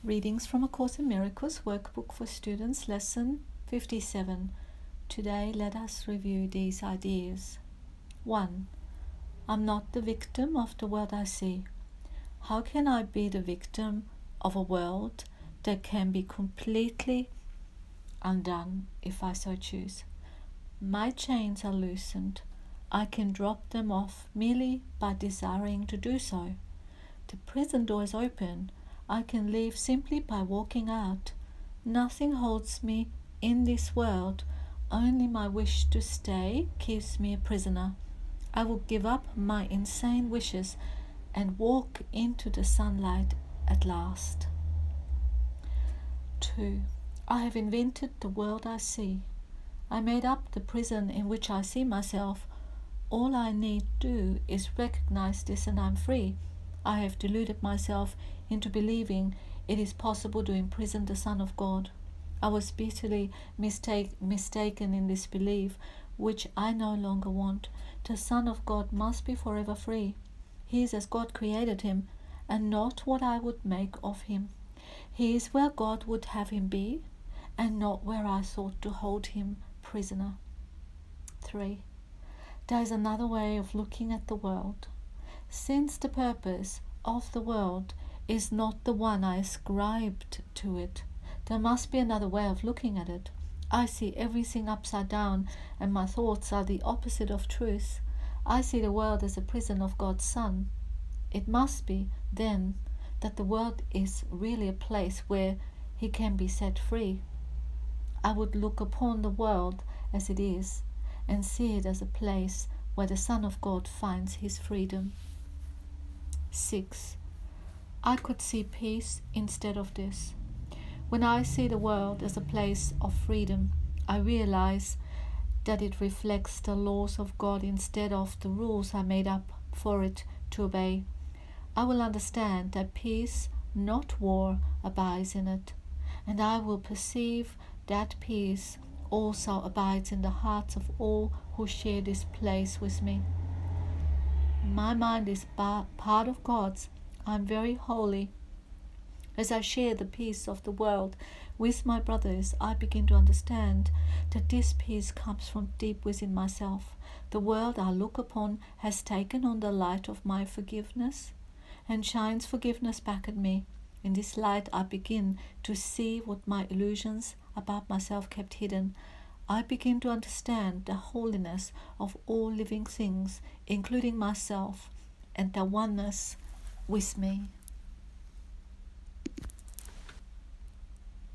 Readings from A Course in Miracles, Workbook for Students, Lesson 57. Today, let us review these ideas. 1. I'm not the victim of the world I see. How can I be the victim of a world that can be completely undone if I so choose? My chains are loosened. I can drop them off merely by desiring to do so. The prison door is open. I can leave simply by walking out. Nothing holds me in this world. Only my wish to stay keeps me a prisoner. I will give up my insane wishes and walk into the sunlight at last. 2. I have invented the world I see. I made up the prison in which I see myself. All I need do is recognize this and I'm free. I have deluded myself into believing it is possible to imprison the Son of God. I was bitterly mistaken in this belief, which I no longer want. The Son of God must be forever free. He is as God created him, and not what I would make of him. He is where God would have him be, and not where I thought to hold him prisoner. 3. There is another way of looking at the world. Since the purpose of the world is not the one I ascribed to it, there must be another way of looking at it. I see everything upside down, and my thoughts are the opposite of truth. I see the world as a prison of God's Son. It must be, then, that the world is really a place where he can be set free. I would look upon the world as it is, and see it as a place where the Son of God finds his freedom. 6. I could see peace instead of this. When I see the world as a place of freedom, I realize that it reflects the laws of God instead of the rules I made up for it to obey. I will understand that peace, not war, abides in it, and I will perceive that peace also abides in the hearts of all who share this place with me. My mind is part of God's. I am very holy. As I share the peace of the world with my brothers, I begin to understand that this peace comes from deep within myself. The world I look upon has taken on the light of my forgiveness and shines forgiveness back at me. In this light I begin to see what my illusions about myself kept hidden. I begin to understand the holiness of all living things, including myself, and their oneness with me.